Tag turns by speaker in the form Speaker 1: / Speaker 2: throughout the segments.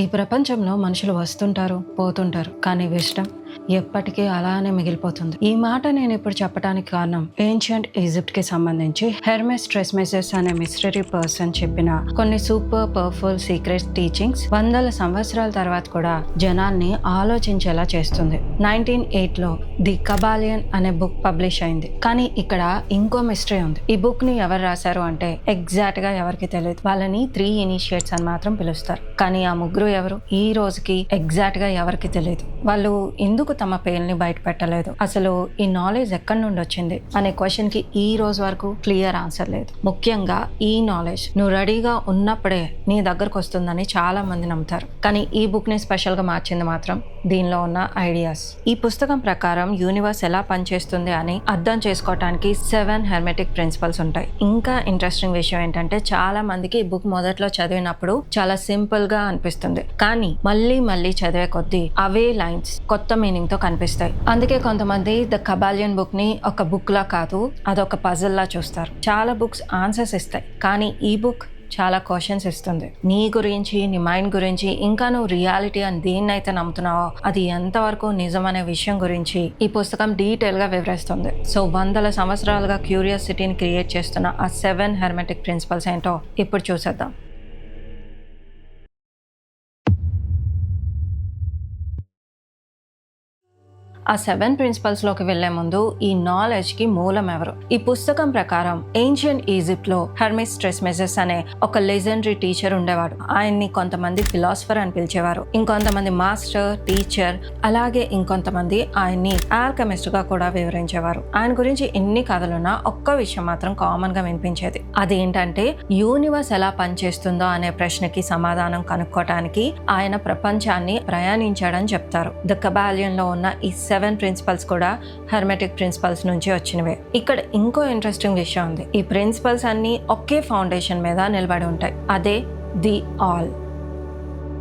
Speaker 1: ఈ ప్రపంచంలో మనుషులు వస్తుంటారు, పోతుంటారు. కానీ విజ్డమ్ ఎప్పటికీ అలానే మిగిలిపోతుంది. ఈ మాట నేను ఇప్పుడు చెప్పడానికి కారణం ఏన్షియంట్ ఈజిప్ట్ కి సంబంధించి హెర్మెస్ ట్రెస్మెసెస్ అనే మిస్టరీ పర్సన్ చెప్పిన కొన్ని సూపర్ పవర్ఫుల్ సీక్రెట్ టీచింగ్స్ వందల సంవత్సరాల తర్వాత కూడా జనాల్ని ఆలోచించేలా చేస్తుంది. 1908లో ది కబాలియన్ అనే బుక్ పబ్లిష్ అయింది. కానీ ఇక్కడ ఇంకో మిస్టరీ ఉంది. ఈ బుక్ ని ఎవరు రాశారు అంటే ఎగ్జాక్ట్ గా ఎవరికి తెలియదు. వాళ్ళని 3 ఇనిషియేట్స్ అని మాత్రం పిలుస్తారు. కానీ ఆ ముగ్గురు ఎవరు ఈ రోజుకి ఎగ్జాక్ట్ గా ఎవరికి తెలియదు. వాళ్ళు ఎందుకు తమ పేర్ని బయట పెట్టలేదు, అసలు ఈ నాలెడ్జ్ ఎక్కడి నుండి వచ్చింది అనే క్వశ్చన్ కి ఈ రోజు వరకు క్లియర్ ఆన్సర్ లేదు. ముఖ్యంగా ఈ నాలెడ్జ్ నువ్వు రెడీగా ఉన్నప్పుడే నీ దగ్గరకు వస్తుందని చాలా మంది నమ్ముతారు. కానీ ఈ బుక్ ని స్పెషల్ గా మార్చింది మాత్రం దీనిలో ఉన్న ఐడియాస్. ఈ పుస్తకం ప్రకారం యూనివర్స్ ఎలా పనిచేస్తుంది అని అర్థం చేసుకోవటానికి 7 హెర్మెటిక్ ప్రిన్సిపల్స్ ఉంటాయి. ఇంకా ఇంట్రెస్టింగ్ విషయం ఏంటంటే చాలా మందికి ఈ బుక్ మొదట్లో చదివినప్పుడు చాలా సింపుల్ గా అనిపిస్తుంది. కానీ మళ్ళీ చదివే కొద్దీ అవే లైన్స్ కొత్త మీనింగ్ తో కనిపిస్తాయి. అందుకే కొంతమంది ద కబాలియన్ బుక్ ని ఒక బుక్ లా కాదు, అదొక పజిల్ లా చూస్తారు. చాలా బుక్స్ ఆన్సర్స్ ఇస్తాయి, కానీ ఈ బుక్ చాలా క్వశ్చన్స్ ఇస్తుంది. నీ గురించి, నీ మైండ్ గురించి, ఇంకా నువ్వు రియాలిటీ అని దేన్నైతే నమ్ముతున్నావో అది ఎంతవరకు నిజం అనే విషయం గురించి ఈ పుస్తకం డీటెయిల్ గా వివరిస్తుంది. సో వందల సంవత్సరాలుగా క్యూరియాసిటీని క్రియేట్ చేస్తున్న ఆ 7 హెర్మెటిక్ ప్రిన్సిపల్స్ ఏంటో ఇప్పుడు చూసేద్దాం. ఆ 7 ప్రిన్సిపల్స్ లోకి వెళ్లే ముందు ఈ నాలెడ్జ్ కి మూలం ఎవరు? ఈ పుస్తకం ప్రకారం ఏన్షియంట్ ఈజిప్ట్ లో హెర్మెస్ ట్రెస్మెసెస్ అనే ఒక లెజెండరీ టీచర్ ఉండేవాడు. ఆయన్ని కొంతమంది ఫిలాసఫర్ అని పిలిచేవారు, ఇంకొంతమంది మాస్టర్, టీచర్, అలాగే ఇంకొంతమంది ఆయన్ని ఆల్కెమిస్ట్ గా కూడా వివరించేవారు. ఆయన గురించి ఎన్ని కథలున్నా ఒక్క విషయం మాత్రం కామన్ గా వినిపించేది. అదేంటంటే యూనివర్స్ ఎలా పనిచేస్తుందో అనే ప్రశ్నకి సమాధానం కనుక్కోవటానికి ఆయన ప్రపంచాన్ని ప్రయాణించాడని చెప్తారు. ద కబాలియన్ లో ఉన్న ఈ 7 ప్రిన్సిపల్స్ కూడా హెర్మెటిక్ ప్రిన్సిపల్స్ నుంచి వచ్చినవే. ఇక్కడ ఇంకో ఇంట్రెస్టింగ్ విషయం ఉంది. ఈ ప్రిన్సిపల్స్ అన్ని ఒకే ఫౌండేషన్ మీద నిలబడి ఉంటాయి, అదే ది ఆల్.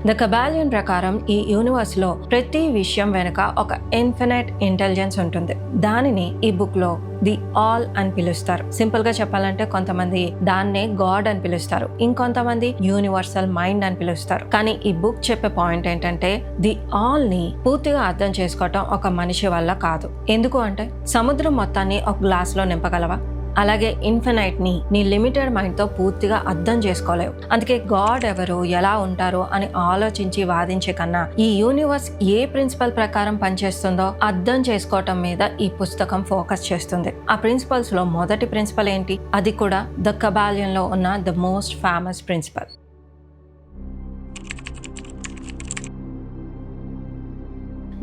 Speaker 1: ద కబాలియన్ ప్రకారం ఈ యూనివర్స్ లో ప్రతి విషయం వెనుక ఒక ఇన్ఫినైట్ ఇంటెలిజెన్స్ ఉంటుంది. దానిని ఈ బుక్ లో ది ఆల్ అని పిలుస్తారు. సింపుల్ గా చెప్పాలంటే కొంతమంది దాన్నే గాడ్ అని పిలుస్తారు, ఇంకొంతమంది యూనివర్సల్ మైండ్ అని పిలుస్తారు. కానీ ఈ బుక్ చెప్పే పాయింట్ ఏంటంటే ది ఆల్ ని పూర్తిగా అర్థం చేసుకోవటం ఒక మనిషి వల్ల కాదు. ఎందుకు అంటే సముద్రం మొత్తాన్ని ఒక గ్లాస్ లో నింపగలవా? అలాగే ఇన్ఫినైట్ ని నీ లిమిటెడ్ మైండ్ తో పూర్తిగా అర్థం చేసుకోలేవు. అందుకే గాడ్ ఎవరు, ఎలా ఉంటారు అని ఆలోచించి వాదించే కన్నా ఈ యూనివర్స్ ఏ ప్రిన్సిపల్ ప్రకారం పనిచేస్తుందో అర్థం చేసుకోవటం మీద ఈ పుస్తకం ఫోకస్ చేస్తుంది. ఆ ప్రిన్సిపల్స్ లో మొదటి ప్రిన్సిపల్ ఏంటి? అది కూడా ద కబాలియన్ లో ఉన్న the most famous principle.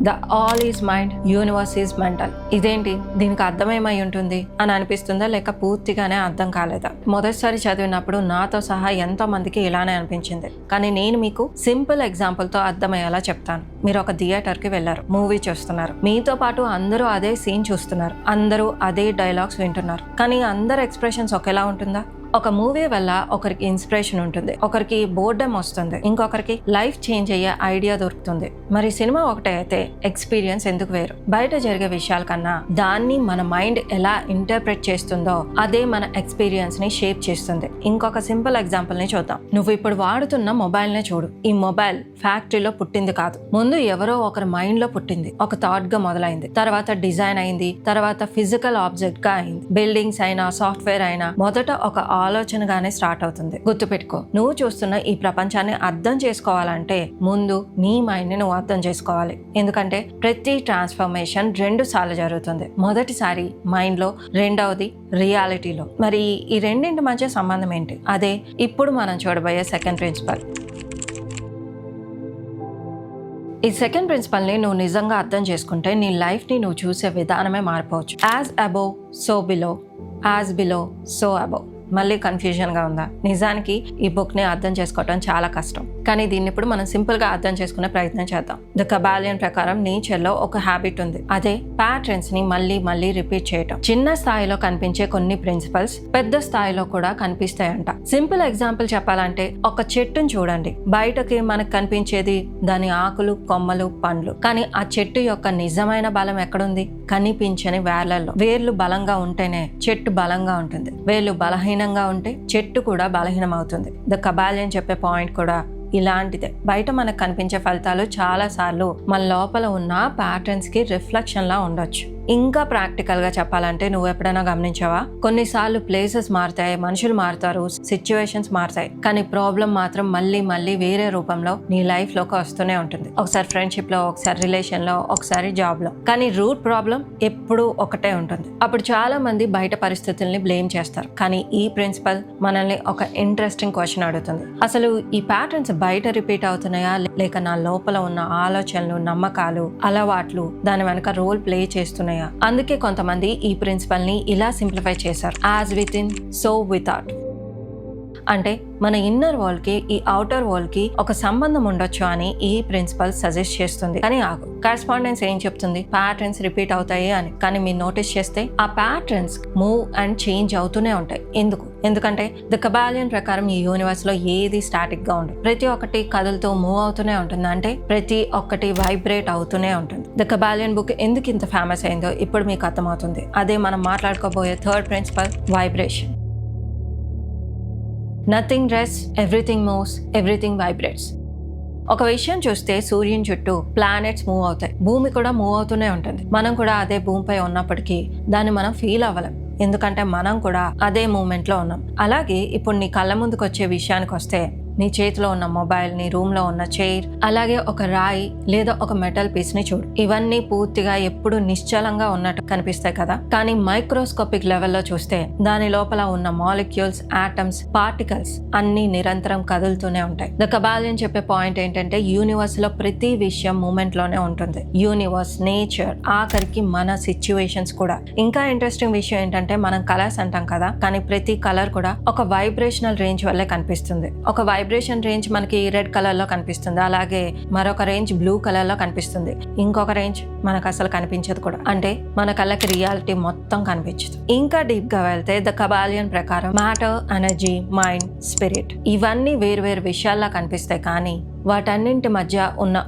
Speaker 1: The all is mind, universe is mental. ఇదేంటి, దీనికి అర్థమేమై ఉంటుంది అని అనిపిస్తుందా, లేక పూర్తిగానే అర్థం కాలేదా? మొదటిసారి చదివినప్పుడు నాతో సహా ఎంతో మందికి ఇలానే అనిపించింది. కానీ నేను మీకు సింపుల్ ఎగ్జాంపుల్ తో అర్థమయ్యేలా చెప్తాను. మీరు ఒక థియేటర్ కి వెళ్లారు, మూవీ చూస్తున్నారు. మీతో పాటు అందరూ అదే సీన్ చూస్తున్నారు, అందరూ అదే డైలాగ్స్ వింటున్నారు. కానీ అందరి ఎక్స్ప్రెషన్స్ ఒకేలా ఉంటుందా? ఒక మూవీ వల్ల ఒకరికి ఇన్స్పిరేషన్ ఉంటుంది, ఒకరికి బోర్డమ్ వస్తుంది, ఇంకొకరికి లైఫ్ చేంజ్ అయ్యే ఐడియా దొరుకుతుంది. మరి సినిమా ఒకటే అయితే ఎక్స్పీరియన్స్ ఎందుకు వేరు? బయట జరిగే విషయాల కన్నా దాన్ని మన మైండ్ ఎలా ఇంటర్ప్రెట్ చేస్తుందో అదే మన ఎక్స్పీరియన్స్ ని షేప్ చేస్తుంది. ఇంకొక సింపుల్ ఎగ్జాంపుల్ ని చూద్దాం. నువ్వు ఇప్పుడు వాడుతున్న మొబైల్ నే చూడు. ఈ మొబైల్ ఫ్యాక్టరీలో పుట్టింది కాదు, ముందు ఎవరో ఒకరి మైండ్ లో పుట్టింది. ఒక థాట్ గా మొదలైంది, తర్వాత డిజైన్ అయింది, తర్వాత ఫిజికల్ ఆబ్జెక్ట్ గా అయింది. బిల్డింగ్స్ అయినా, సాఫ్ట్వేర్ అయినా మొదట ఒక ఆలోచనగానే స్టార్ట్ అవుతుంది. గుర్తుపెట్టుకో, నువ్వు చూస్తున్న ఈ ప్రపంచాన్ని అర్థం చేసుకోవాలంటే ముందు నీ మైండ్ ని నువ్వు అర్థం చేసుకోవాలి. ఎందుకంటే ప్రతి ట్రాన్స్ఫర్మేషన్ 2 సార్లు జరుగుతుంది. మొదటిసారి మైండ్ లో, రెండవది రియాలిటీలో. మరి ఈ రెండింటి మధ్య సంబంధం ఏంటి? అదే ఇప్పుడు మనం చూడబోయే సెకండ్ ప్రిన్సిపల్. ఈ సెకండ్ ప్రిన్సిపల్ ని నువ్వు నిజంగా అర్థం చేసుకుంటే నీ లైఫ్ ని నువ్వు చూసే విధానమే మారిపోవచ్చు. As above so below, as below so above. మళ్ళీ కన్ఫ్యూజన్ గా ఉందా? నిజానికి ఈ బుక్ ని అర్థం చేసుకోవటం చాలా కష్టం, కానీ దీన్ని ఇప్పుడు మనం సింపుల్ గా అర్థం చేసుకునే ప్రయత్నం చేద్దాం. ద కబాలియన్ ప్రకారం నేచర్ లో ఒక హ్యాబిట్ ఉంది, అదే ప్యాటర్న్స్ ని మళ్ళీ రిపీట్ చేయటం. చిన్న స్థాయిలో కనిపించే కొన్ని ప్రిన్సిపల్స్ పెద్ద స్థాయిలో కూడా కనిపిస్తాయంట. సింపుల్ ఎగ్జాంపుల్ చెప్పాలంటే ఒక చెట్టును చూడండి. బయటకి మనకు కనిపించేది దాని ఆకులు, కొమ్మలు, పండ్లు. కానీ ఆ చెట్టు యొక్క నిజమైన బలం ఎక్కడుంది? కనిపించని వేర్లలో. వేర్లు బలంగా ఉంటేనే చెట్టు బలంగా ఉంటుంది. వేర్లు బలహీనంగా ఉంటే చెట్టు కూడా బలహీనం అవుతుంది. ద కబాలియన్ చెప్పే పాయింట్ కూడా ఇలాంటిదే. బయట మనకు కనిపించే ఫలితాలు చాలా సార్లు మన లోపల ఉన్న ప్యాటర్న్స్ కి రిఫ్లెక్షన్ లా ఉండొచ్చు. ఇంకా ప్రాక్టికల్ గా చెప్పాలంటే, నువ్వు ఎప్పుడైనా గమనించావా, కొన్నిసార్లు ప్లేసెస్ మారుతాయి, మనుషులు మారుతారు, సిచ్యువేషన్స్ మారుతాయి, కానీ ప్రాబ్లం మాత్రం మళ్ళీ మళ్ళీ వేరే రూపంలో నీ లైఫ్ లోకి వస్తూనే ఉంటుంది. ఒకసారి ఫ్రెండ్షిప్ లో, ఒకసారి రిలేషన్ లో, ఒకసారి జాబ్ లో, కానీ రూట్ ప్రాబ్లం ఎప్పుడూ ఒకటే ఉంటుంది. అప్పుడు చాలా మంది బయట పరిస్థితుల్ని బ్లేమ్ చేస్తారు, కానీ ఈ ప్రిన్సిపల్ మనల్ని ఒక ఇంట్రెస్టింగ్ క్వశ్చన్ అడుగుతుంది. అసలు ఈ ప్యాటర్న్స్ బయట రిపీట్ అవుతున్నాయా, లేక నా లోపల ఉన్న ఆలోచనలు, నమ్మకాలు, అలవాట్లు దాని వెనక రోల్ ప్లే చేస్తున్నాయా? అందుకే కొంతమంది ఈ ప్రిన్సిపల్ ని ఇలా సింప్లిఫై చేశారు, as with in so without. అంటే మన ఇన్నర్ వరల్డ్ కి ఈ అవుటర్ వరల్డ్ కి ఒక సంబంధం ఉండొచ్చు అని ఈ ప్రిన్సిపల్ సజెస్ట్ చేస్తుంది. కానీ ఆగు, కరెస్పాండెన్స్ ఏం చెప్తుంది? ప్యాటర్న్స్ రిపీట్ అవుతాయి అని. కానీ మీరు నోటీస్ చేస్తే ఆ ప్యాటర్న్స్ మూవ్ అండ్ చేంజ్ అవుతూనే ఉంటాయి. ఎందుకంటే ద కబాలియన్ ప్రకారం ఈ యూనివర్స్ లో ఏది స్టాటిక్ గా ఉండదు. ప్రతి ఒక్కటి కదులుతూ మూవ్ అవుతూనే ఉంటుంది. అంటే ప్రతి ఒక్కటి వైబ్రేట్ అవుతూనే ఉంటుంది. ద కబాలియన్ బుక్ ఎందుకు ఇంత ఫేమస్ అయిందో ఇప్పుడు మీకు అర్థమవుతుంది. అదే మనం మాట్లాడుకోబోయే third principle, vibration. Nothing rest, everything moves, everything vibrates. ఒక విషయం చూస్తే సూర్యుని చుట్టూ ప్లానెట్స్ మూవ్ అవుతాయి, భూమి కూడా మూవ్ అవుతూనే ఉంటుంది. మనం కూడా అదే భూమిపై ఉన్నప్పటికీ దాన్ని మనం ఫీల్ అవ్వలేం, ఎందుకంటే మనం కూడా అదే మూమెంట్ లో ఉన్నాం. అలాగే ఇప్పుడు నీ కళ్ళ ముందుకు వచ్చే విషయానికి వస్తే, నీ చేతిలో ఉన్న మొబైల్, నీ రూమ్ లో ఉన్న చైర్, అలాగే ఒక రాయి లేదా ఒక మెటల్ పీస్ ని చూడు. ఇవన్నీ పూర్తిగా ఎప్పుడు నిశ్చలంగా ఉన్నట్టు కనిపిస్తాయి కదా, కానీ మైక్రోస్కోపిక్ లెవెల్లో చూస్తే దాని లోపల ఉన్న మాలిక్యూల్స్, ఆటమ్స్, పార్టికల్స్ అన్ని నిరంతరం కదులుతూనే ఉంటాయి. ద కబాలియన్ చెప్పే పాయింట్ ఏంటంటే, యూనివర్స్ లో ప్రతి విషయం మూమెంట్ లోనే ఉంటుంది. యూనివర్స్, నేచర్, ఆఖరికి మన సిచ్యువేషన్స్ కూడా. ఇంకా ఇంట్రెస్టింగ్ విషయం ఏంటంటే, మనం కలర్స్ అంటాం కదా, కానీ ప్రతి కలర్ కూడా ఒక వైబ్రేషనల్ రేంజ్ వల్లే కనిపిస్తుంది. ఒక వైబ్రేషన్ రేంజ్ మనకి రెడ్ కలర్ లో కనిపిస్తుంది, అలాగే మరొక రేంజ్ బ్లూ కలర్ లో కనిపిస్తుంది, ఇంకొక రేంజ్ మనకు అసలు కనిపించదు కూడా. అంటే మన కళ్ళకి రియాలిటీ మొత్తం కనిపించదు. ఇంకా డీప్ గా వెళ్తే ద కబాలియన్ ప్రకారం మ్యాటర్, ఎనర్జీ, మైండ్, స్పిరిట్ ఇవన్నీ వేరు విషయాల్లా కనిపిస్తాయి, కానీ వాటన్నింటి మధ్య ఉన్న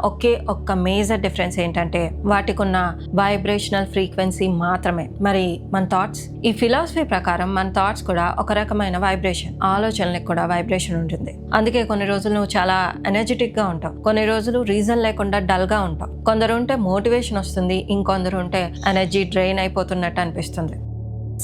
Speaker 1: ఒక్క మేజర్ డిఫరెన్స్ ఏంటంటే, వాటికి ఉన్న వైబ్రేషనల్ ఫ్రీక్వెన్సీ మాత్రమే. మరి మన థాట్స్, ఈ ఫిలాసఫీ ప్రకారం మన థాట్స్ కూడా ఒక రకమైన వైబ్రేషన్. ఆలోచనలకు కూడా వైబ్రేషన్ ఉంటుంది. అందుకే కొన్ని రోజులు నువ్వు చాలా ఎనర్జెటిక్ గా ఉంటావు, కొన్ని రోజులు రీజన్ లేకుండా డల్ గా ఉంటావు. కొందరు ఉంటే మోటివేషన్ వస్తుంది, ఇంకొందరు ఉంటే ఎనర్జీ డ్రైన్ అయిపోతున్నట్టు అనిపిస్తుంది.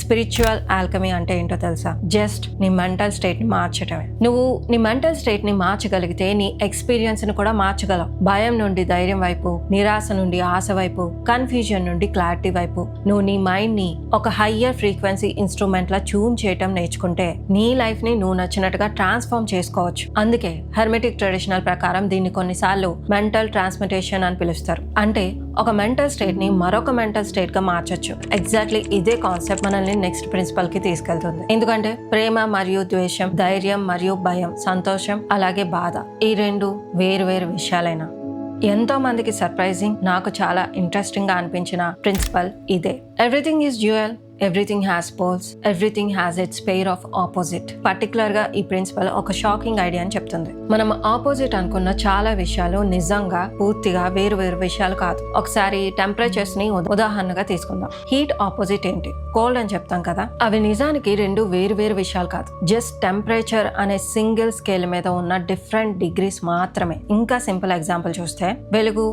Speaker 1: స్పిరిచువల్ ఆల్కమీ అంటే ఏంటో తెలుసా? జస్ట్ నీ మెంటల్ స్టేట్ ని మార్చడమే. నువ్వు నీ మెంటల్ స్టేట్ ని మార్చగలిగితే నీ ఎక్స్పీరియన్స్ ని కూడా మార్చగలవు. భయం నుండి ధైర్యం వైపు, నిరాశ నుండి ఆశ వైపు, కన్ఫ్యూజన్ నుండి క్లారిటీ వైపు నువ్వు నీ మైండ్ ని ఒక హయ్యర్ ఫ్రీక్వెన్సీ ఇన్స్ట్రుమెంట్ లా ట్యూన్ చేయటం నేర్చుకుంటే నీ లైఫ్ ని నువ్వు నచ్చినట్టుగా ట్రాన్స్ఫార్మ్ చేసుకోవచ్చు. అందుకే హెర్మెటిక్ ట్రెడిషనల్ ప్రకారం దీన్ని కొన్నిసార్లు మెంటల్ ట్రాన్స్మిటేషన్ అని పిలుస్తారు. అంటే ఒక మెంటల్ స్టేట్ ని మరొక మెంటల్ స్టేట్ గా మార్చొచ్చు. ఎగ్జాక్ట్లీ ఇదే కాన్సెప్ట్ మనల్ని నెక్స్ట్ ప్రిన్సిపల్ కి తీసుకెళ్తుంది. ఎందుకంటే ప్రేమ మరియు ద్వేషం, ధైర్యం మరియు భయం, సంతోషం అలాగే బాధ, ఈ రెండు వేరు విషయాలైనా ఎంతో మందికి సర్ప్రైజింగ్, నాకు చాలా ఇంట్రెస్టింగ్ గా అనిపించిన ప్రిన్సిపల్ ఇదే. Everything is dual, everything has poles, everything has its pair of opposite. Particular గా ఈ ప్రిన్సిపల్ ఒక షాకింగ్ ఐడియా అని చెప్తుంది. మనం ఆపోజిట్ అనుకున్న చాలా విషయాలు నిజంగా పూర్తిగా వేరు విషయాలు కాదు. ఒకసారి టెంపరేచర్స్ ని ఉదాహరణగా తీసుకుందాం. హీట్ ఆపోజిట్ ఏంటి? కోల్డ్ అని చెప్తాం కదా, అవి నిజానికి రెండు వేరు విషయాలు కాదు. జస్ట్ టెంపరేచర్ అనే సింగిల్ స్కేల్ మీద ఉన్న డిఫరెంట్ డిగ్రీస్ మాత్రమే. ఇంకా సింపుల్ ఎగ్జాంపుల్ చూస్తే, వెలుగు,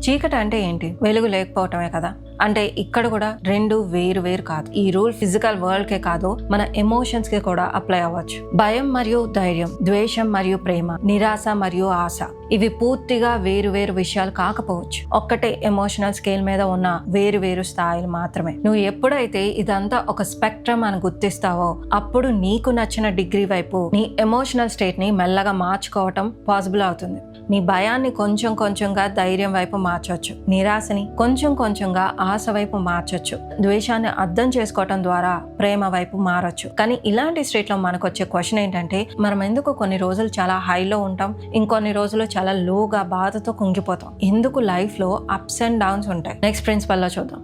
Speaker 1: చీకటి అంటే ఏంటి? వెలుగు లేకపోవటమే కదా. అంటే ఇక్కడ కూడా రెండు వేరు కాదు. ఈ రూల్ ఫిజికల్ వరల్డ్ కే కాదు, మన ఎమోషన్స్ కి కూడా అప్లై అవ్వచ్చు. భయం మరియు ధైర్యం, ద్వేషం మరియు ప్రేమ, నిరాశ మరియు ఆశ, ఇవి పూర్తిగా వేరు విషయాలు కాకపోవచ్చు. ఒక్కటే ఎమోషనల్ స్కేల్ మీద ఉన్న వేరు స్థాయిలు మాత్రమే. నువ్వు ఎప్పుడైతే ఇదంతా ఒక స్పెక్ట్రమ్ అని గుర్తిస్తావో, అప్పుడు నీకు నచ్చిన డిగ్రీ వైపు నీ ఎమోషనల్ స్టేట్ ని మెల్లగా మార్చుకోవటం పాసిబుల్ అవుతుంది. నీ భయాన్ని కొంచెంగా ధైర్యం వైపు మార్చొచ్చు, నిరాశని కొంచెంగా ఆశ వైపు మార్చొచ్చు, ద్వేషాన్ని అర్థం చేసుకోవటం ద్వారా ప్రేమ వైపు మారొచ్చు. కానీ ఇలాంటి స్టేట్ లో మనకు వచ్చే క్వశ్చన్ ఏంటంటే, మనం ఎందుకు కొన్ని రోజులు చాలా హైలో ఉంటాం, ఇంకొన్ని రోజులు చాలా లోగా బాధతో కుంగిపోతాం? ఎందుకు లైఫ్ లో అప్స్ అండ్ డౌన్స్ ఉంటాయి? నెక్స్ట్ ప్రిన్సిపల్ లో చూద్దాం.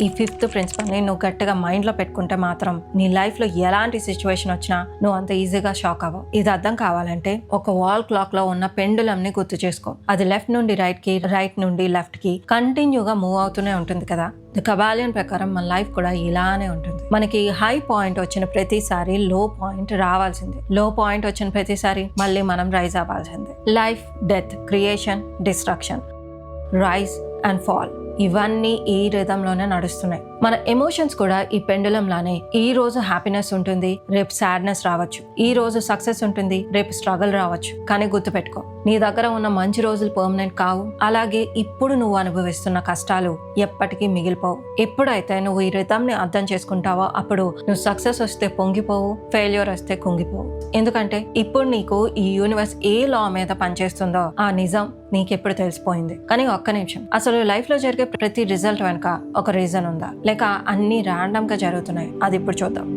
Speaker 1: ఈ 5th ప్రిన్సిపల్ని నువ్వు గట్టిగా మైండ్లో పెట్టుకుంటే మాత్రం నీ లైఫ్లో ఎలాంటి సిచ్యువేషన్ వచ్చినా నువ్వు అంత ఈజీగా షాక్ అవ్వవు. ఇది అర్థం కావాలంటే ఒక వాల్ క్లాక్లో ఉన్న పెండులంని గుర్తు చేసుకో. అది లెఫ్ట్ నుండి రైట్కి, రైట్ నుండి లెఫ్ట్కి కంటిన్యూగా మూవ్ అవుతూనే ఉంటుంది కదా. ది కబాలియన్ ప్రకారం మన లైఫ్ కూడా ఇలానే ఉంటుంది. మనకి హై పాయింట్ వచ్చిన ప్రతిసారి లో పాయింట్ రావాల్సిందే, లో పాయింట్ వచ్చిన ప్రతిసారి మళ్ళీ మనం రైజ్ అవ్వాల్సిందే. Life, death, creation, destruction, rise and fall ఇవన్నీ ఈ రిథంలోనే నడుస్తున్నాయి. మన ఎమోషన్స్ కూడా ఈ పెండులం లానే ఈ రోజు హ్యాపీనెస్ ఉంటుంది, రేపు సాడ్నెస్ రావచ్చు. ఈ రోజు సక్సెస్ ఉంటుంది, రేపు స్ట్రగుల్ రావచ్చు. కానీ గుర్తుపెట్టుకో, నీ దగ్గర ఉన్న మంచి రోజులు పర్మనెంట్ కావు. అలాగే ఇప్పుడు నువ్వు అనుభవిస్తున్న కష్టాలు ఎప్పటికీ మిగిలిపోవు. ఎప్పుడైతే నువ్వు ఈ రిథంని అర్థం చేసుకుంటావో అప్పుడు నువ్వు సక్సెస్ వస్తే పొంగిపోవు, ఫెయిల్యూర్ వస్తే కుంగిపోవు. ఎందుకంటే ఇప్పుడు నీకు ఈ యూనివర్స్ ఏ లా మీద పనిచేస్తుందో ఆ నిజం నీకెప్పుడు తెలిసిపోయింది. కానీ ఒక్క నిమిషం, అసలు లైఫ్ లో జరిగే ప్రతి రిజల్ట్ వెనుక ఒక రీజన్ ఉందా, లేక అన్ని ర్యాండమ్ గా జరుగుతున్నాయి? అది ఇప్పుడు చూద్దాం.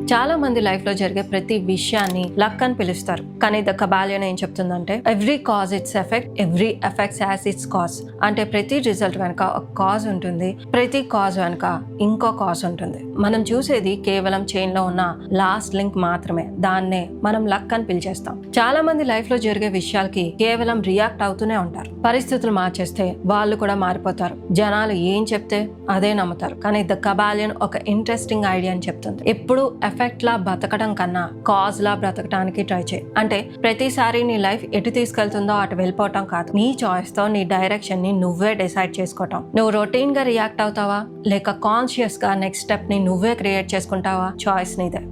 Speaker 1: చాలా మంది లైఫ్ లో జరిగే ప్రతి విషయాన్ని లక్ అని పిలుస్తారు. కానీ ద కబాలియన్ ఏం చెప్తుందంటే every cause its effect, every effects has its cause. అంటే ప్రతి రిజల్ట్ వెనుక ఒక కాజ్ ఉంటుంది, ప్రతి కాజ్ వెనుక ఇంకో కాజ్ ఉంటుంది. మనం చూసేది కేవలం చైన్ లో ఉన్న లాస్ట్ లింక్ మాత్రమే. దాన్నే మనం లక్ అని పిలిచేస్తాం. చాలా మంది లైఫ్ లో జరిగే విషయాలకి కేవలం రియాక్ట్ అవుతూనే ఉంటారు. పరిస్థితులు మార్చేస్తే వాళ్ళు కూడా మారిపోతారు. జనాలు ఏం చెప్తే అదే నమ్ముతారు. కానీ ద కబాలియన్ ఒక ఇంట్రెస్టింగ్ ఐడియా అని చెప్తుంది. ఎప్పుడు ఎఫెక్ట్ లా బ్రతకడం కన్నా కాజ్ లా బ్రతకడానికి ట్రై చేయి. అంటే ప్రతిసారి నీ లైఫ్ ఎటు తీసుకెళ్తుందో అటు వెళ్ళిపోవటం కాదు, నీ చాయిస్ తో నీ డైరెక్షన్ ని నువ్వే డిసైడ్ చేసుకోవటం. నువ్వు రొటీన్ గా రియాక్ట్ అవుతావా, లేక కాన్షియస్ గా నెక్స్ట్ స్టెప్ ని నువ్వే క్రియేట్ చేసుకుంటావా, చాయిస్ నీదే.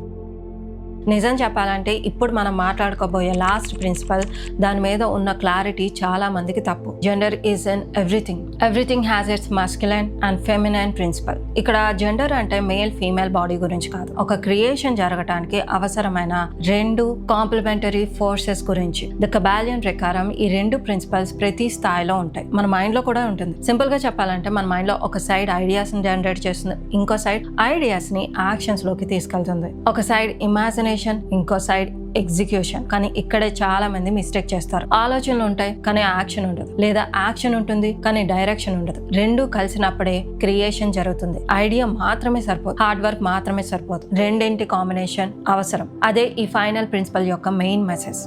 Speaker 1: నిజం చెప్పాలంటే ఇప్పుడు మనం మాట్లాడుకోబోయే లాస్ట్ ప్రిన్సిపల్, దాని మీద ఉన్న క్లారిటీ చాలా మందికి తప్పు. Gender is in everything, everything has its masculine and feminine principle. ఇక్కడ జెండర్ అంటే మేల్ ఫీమేల్ బాడీ గురించి కాదు, ఒక క్రియేషన్ జరగటానికి అవసరమైన రెండు కాంప్లిమెంటరీ ఫోర్సెస్ గురించి. ద కబాలియన్ ప్రకారం ఈ రెండు ప్రిన్సిపల్స్ ప్రతి స్థాయిలో ఉంటాయి. మన మైండ్ లో కూడా ఉంటుంది. సింపుల్ గా చెప్పాలంటే మన మైండ్ లో ఒక సైడ్ ఐడియాస్ ని జనరేట్ చేస్తుంది, ఇంకో సైడ్ ఐడియాస్ ని యాక్షన్స్ లోకి తీసుకెళ్తుంది. ఒక సైడ్ ఇమాజినేషన్, ఇంకో సైడ్ ఎగ్జిక్యూషన్. కానీ ఇక్కడే చాలా మంది మిస్టేక్ చేస్తారు. ఆలోచనలు ఉంటాయి కానీ యాక్షన్ ఉండదు, లేదా యాక్షన్ ఉంటుంది కానీ డైరెక్షన్ ఉండదు. రెండు కలిసినప్పుడే క్రియేషన్ జరుగుతుంది. ఐడియా మాత్రమే సరిపోదు, హార్డ్ వర్క్ మాత్రమే సరిపోదు, రెండింటి కాంబినేషన్ అవసరం. అదే ఈ ఫైనల్ ప్రిన్సిపల్ యొక్క మెయిన్ మెసేజ్.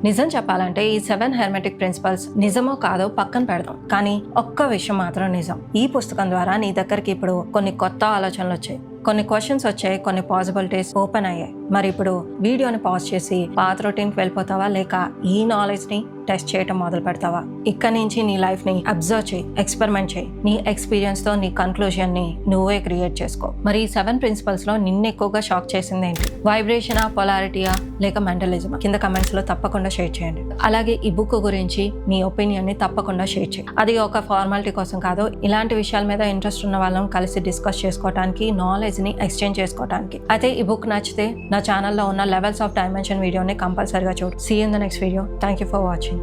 Speaker 1: నిజం చెప్పాలంటే ఈ 7 హెర్మెటిక్ ప్రిన్సిపల్స్ నిజమో కాదో పక్కన పెడదాం, కానీ ఒక్క విషయం మాత్రం నిజం. ఈ పుస్తకం ద్వారా నీ దగ్గరికి ఇప్పుడు కొన్ని కొత్త ఆలోచనలు వచ్చాయి, కొన్ని క్వశ్చన్స్ వచ్చాయి, కొన్ని పాసిబిలిటీస్ ఓపెన్ అయ్యాయి. మరి ఇప్పుడు వీడియోని పాజ్ చేసి పాత రొటీన్కి వెళ్ళిపోతావా, లేక ఈ నాలెడ్జ్ ని టెస్ట్ చేయటం మొదలు పెడతావా? ఇక్కడ నుంచి నీ లైఫ్ ని అబ్జర్వ్ చేయి, ఎక్స్పెరిమెంట్ చేయి. నీ ఎక్స్పీరియన్స్ తో నీ కన్క్లూజన్ ని నువ్వే క్రియేట్ చేసుకో. మరి ఈ 7 ప్రిన్సిపల్స్ లో నిన్ను ఎక్కువగా షాక్ చేసింది ఏంటి? వైబ్రేషనా, పొలారిటీయా, లేక మెంటలిజం? కింద కమెంట్స్ లో తప్పకుండా షేర్ చేయండి. అలాగే ఈ బుక్ గురించి మీ ఒపీనియన్ ని తప్పకుండా షేర్ చేయి. అది ఒక ఫార్మాలిటీ కోసం కాదు, ఇలాంటి విషయాల మీద ఇంట్రెస్ట్ ఉన్న వాళ్ళని కలిసి డిస్కస్ చేసుకోవడానికి, నాలెడ్జ్ ని ఎక్స్చేంజ్ చేసుకోవడానికి. అయితే ఈ బుక్ నచ్చితే నా ఛానల్లో ఉన్న లెవెల్స్ ఆఫ్ డైమెన్షన్ వీడియోని కంపల్సరీగా చూడు. See in the next video. Thank you for watching.